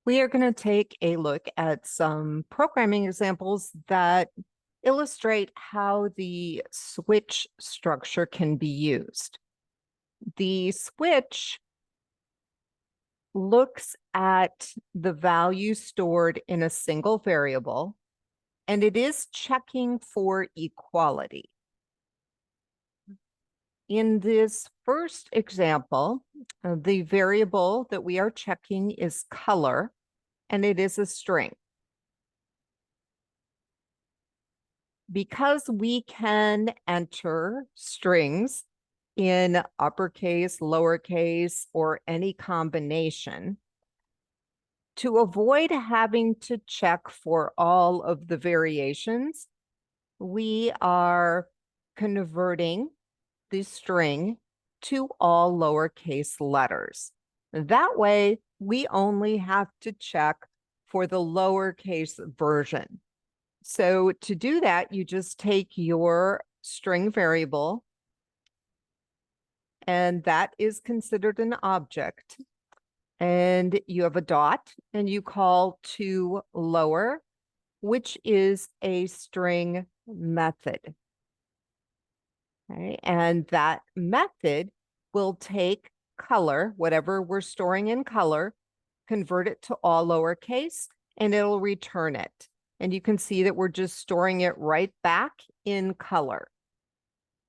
We are going to take a look at some programming examples that illustrate how the switch structure can be used. The switch looks at the value stored in a single variable, and it is checking for equality. In this first example, the variable that we are checking is color, and it is a string. Because we can enter strings in uppercase, lowercase, or any combination, to avoid having to check for all of the variations, we are converting the string to all lowercase letters. That way, we only have to check for the lowercase version. So to do that, you just take your string variable, and that is considered an object. And you have a dot, and you call to lower, which is a string method. Okay, and that method will take color, whatever we're storing in color, convert it to all lowercase, and it'll return it. And you can see that we're just storing it right back in color.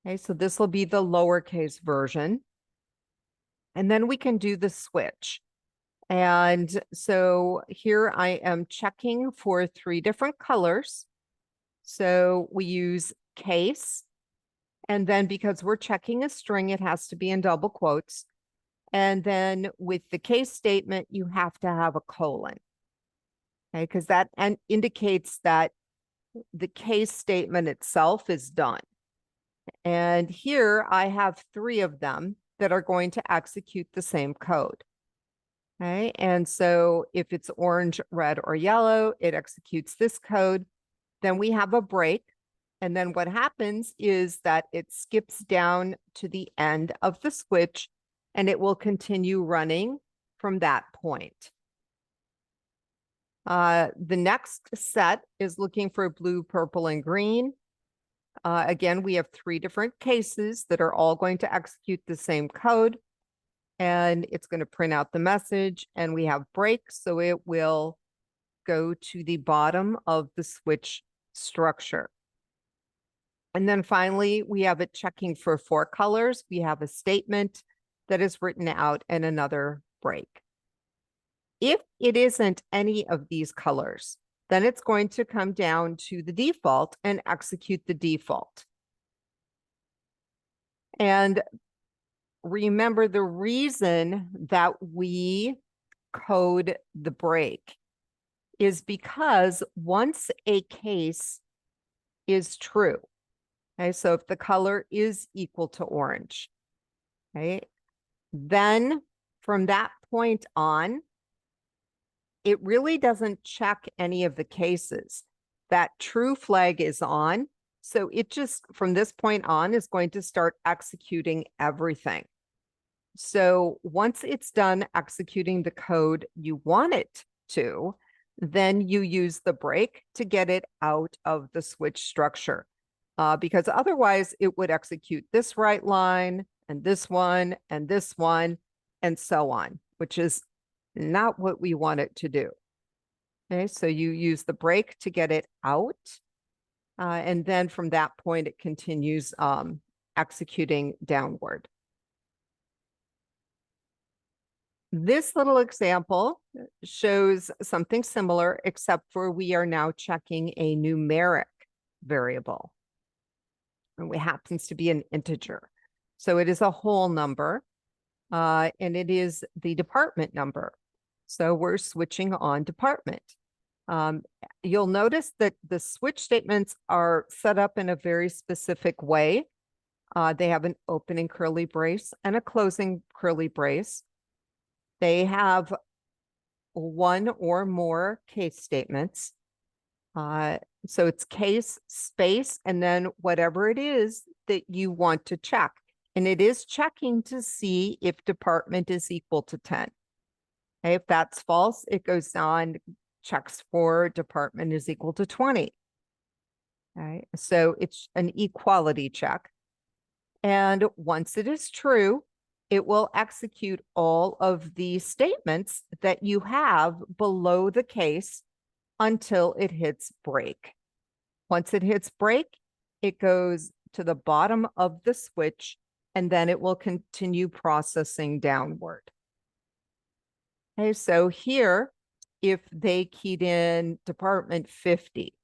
Okay, so this will be the lowercase version. And then we can do the switch. And so here I am checking for 3 different colors. So we use case. And then because we're checking a string, it has to be in double quotes. And then with the case statement, you have to have a colon. Okay, because that indicates that the case statement itself is done. And here I have 3 of them that are going to execute the same code. Okay, and so if it's orange, red, or yellow, it executes this code. Then we have a break. And then what happens is that it skips down to the end of the switch, and it will continue running from that point. The next set is looking for blue, purple, and green. Again, we have 3 different cases that are all going to execute the same code, and it's going to print out the message, and we have breaks, so it will go to the bottom of the switch structure. And then finally, we have it checking for 4 colors. We have a statement that is written out and another break. If it isn't any of these colors, then it's going to come down to the default and execute the default. And remember, the reason that we code the break is because once a case is true, okay, so if the color is equal to orange, okay, then from that point on, it really doesn't check any of the cases. That true flag is on. So it just, from this point on, is going to start executing everything. So once it's done executing the code you want it to, then you use the break to get it out of the switch structure. Because otherwise it would execute this right line and this one and this one and so on, which is not what we want it to do. Okay, so you use the break to get it out. And then from that point, it continues executing downward. This little example shows something similar, except for we are now checking a numeric variable. And it happens to be an integer. So it is a whole number, and it is the department number. So we're switching on department. You'll notice that the switch statements are set up in a very specific way. They have an opening curly brace and a closing curly brace. They have 1 or more case statements. So it's case, space, and then whatever it is that you want to check. And it is checking to see if department is equal to 10. Okay, if that's false, it goes on, checks for department is equal to 20. Okay, so it's an equality check. And once it is true, it will execute all of the statements that you have below the case until it hits break. Once it hits break, it goes to the bottom of the switch, and then it will continue processing downward. Okay, so here, if they keyed in department 50,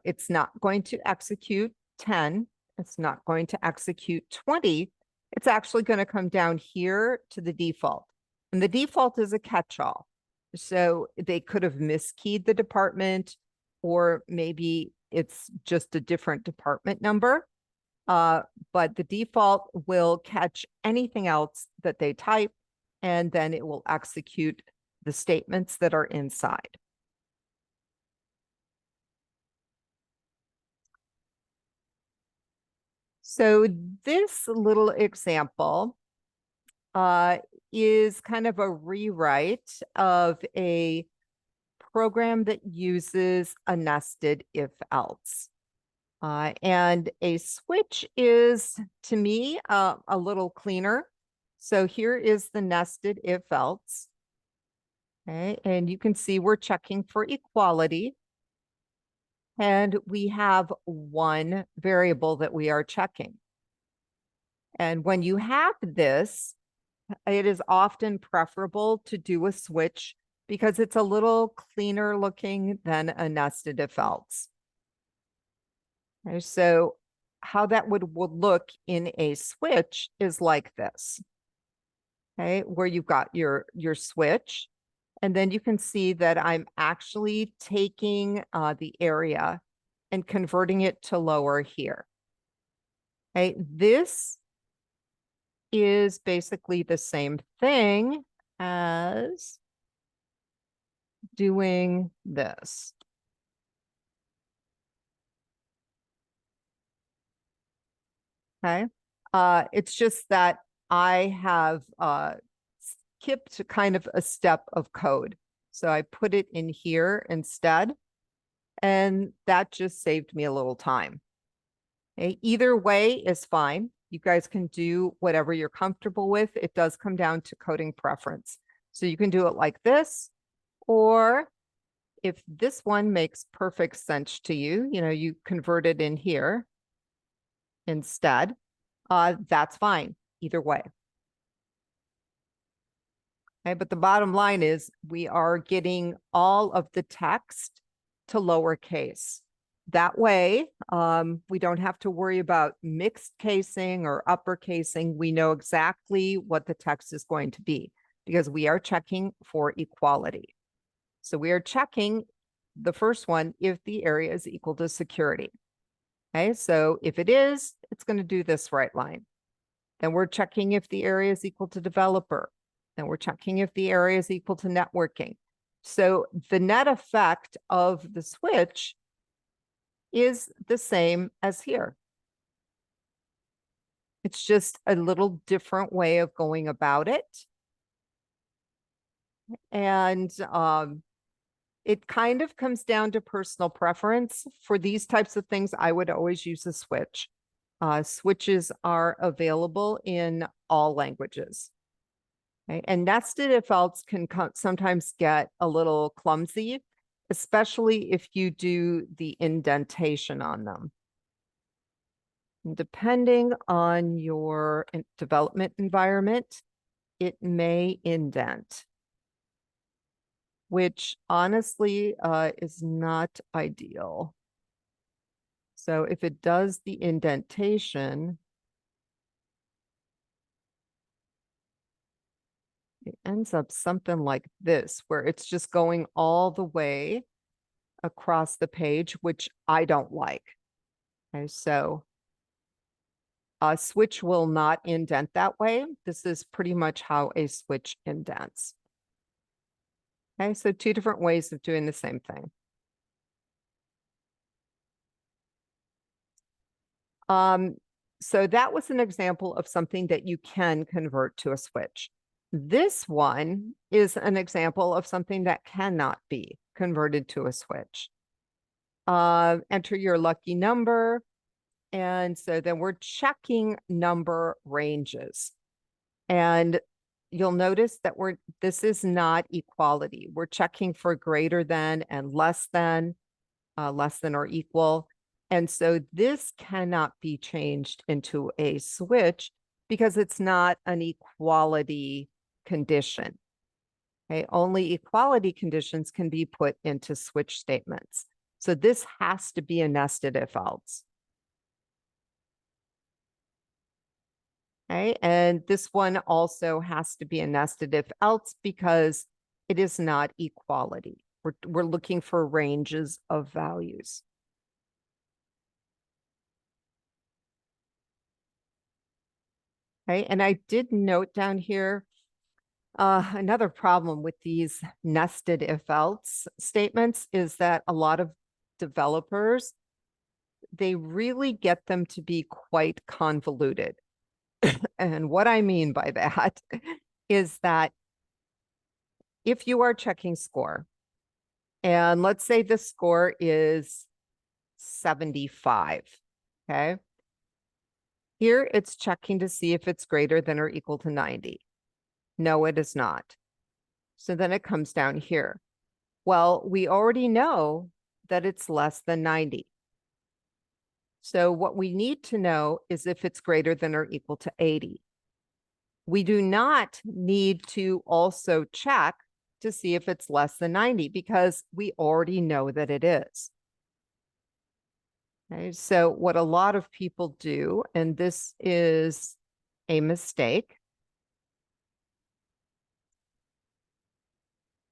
it's not going to execute 10. It's not going to execute 20. It's actually going to come down here to the default. And the default is a catch-all. So they could have miskeyed the department, or maybe it's just a different department number. But the default will catch anything else that they type, and then it will execute the statements that are inside. So this little example is kind of a rewrite of a program that uses a nested if else. And a switch is, to me, a little cleaner. So here is the nested if else. Okay, and you can see we're checking for equality. And we have one variable that we are checking. And when you have this, it is often preferable to do a switch because it's a little cleaner looking than a nested if else. Okay, so how that would look in a switch is like this. Okay, where you've got your switch, and then you can see that I'm actually taking the area and converting it to lower here. Okay, this is basically the same thing as doing this. Okay, it's just that I have skipped kind of a step of code. So I put it in here instead, and that just saved me a little time. Okay, either way is fine. You guys can do whatever you're comfortable with. It does come down to coding preference. So you can do it like this, or if this one makes perfect sense to you, you convert it in here instead, that's fine either way. Okay, but the bottom line is we are getting all of the text to lowercase. That way, we don't have to worry about mixed casing or upper casing. We know exactly what the text is going to be because we are checking for equality. So we are checking the first one if the area is equal to security. Okay, so if it is, it's going to do this right line. Then we're checking if the area is equal to developer. Then we're checking if the area is equal to networking. So the net effect of the switch is the same as here. It's just a little different way of going about it. And it kind of comes down to personal preference. For these types of things, I would always use a switch. Switches are available in all languages. Okay? And nested if else can sometimes get a little clumsy, especially if you do the indentation on them. And depending on your development environment, it may indent, which honestly is not ideal. So if it does the indentation, it ends up something like this, where it's just going all the way across the page, which I don't like. Okay, so a switch will not indent that way. This is pretty much how a switch indents. Okay, so two different ways of doing the same thing. So that was an example of something that you can convert to a switch. This one is an example of something that cannot be converted to a switch. Enter your lucky number. And so then we're checking number ranges. And you'll notice that this is not equality. We're checking for greater than and less than or equal. And so this cannot be changed into a switch because it's not an equality condition. Okay, only equality conditions can be put into switch statements. So this has to be a nested if else. Okay, and this one also has to be a nested if else because it is not equality. We're looking for ranges of values. Okay, and I did note down here another problem with these nested if else statements is that a lot of developers, they really get them to be quite convoluted. And what I mean by that is that if you are checking score, and let's say the score is 75, okay? Here it's checking to see if it's greater than or equal to 90. No, it is not. So then it comes down here. Well, we already know that it's less than 90. So what we need to know is if it's greater than or equal to 80. We do not need to also check to see if it's less than 90 because we already know that it is. Okay, so what a lot of people do, and this is a mistake,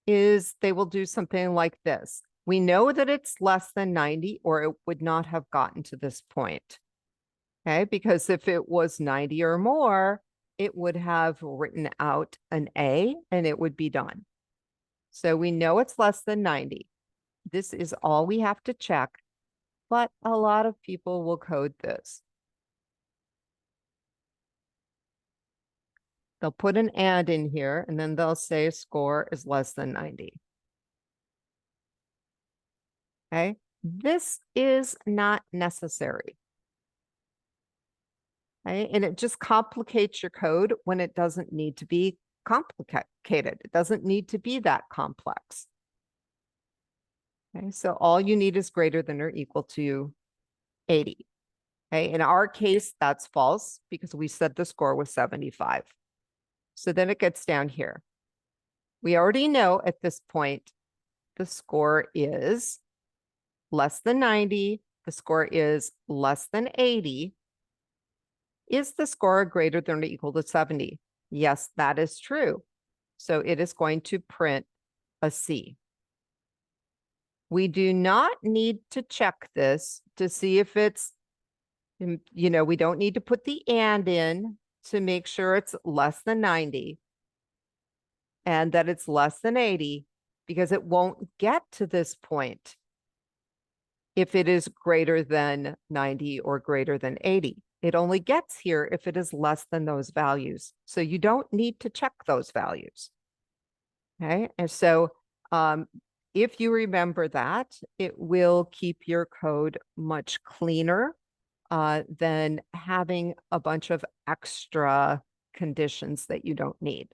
is they will do something like this. We know that it's less than 90 or it would not have gotten to this point. Okay, because if it was 90 or more, it would have written out an A and it would be done. So we know it's less than 90. This is all we have to check, but a lot of people will code this. They'll put an and in here and then they'll say score is less than 90. Okay, this is not necessary. Okay, and it just complicates your code when it doesn't need to be complicated. It doesn't need to be that complex. Okay, so all you need is greater than or equal to 80. Okay, in our case, that's false because we said the score was 75. So then it gets down here. We already know at this point, the score is less than 90. The score is less than 80. Is the score greater than or equal to 70? Yes, that is true. So it is going to print a C. We do not need to check this to see if it's, we don't need to put the and in to make sure it's less than 90 and that it's less than 80 because it won't get to this point if it is greater than 90 or greater than 80. It only gets here if it is less than those values. So you don't need to check those values. Okay, and so if you remember that, it will keep your code much cleaner than having a bunch of extra conditions that you don't need.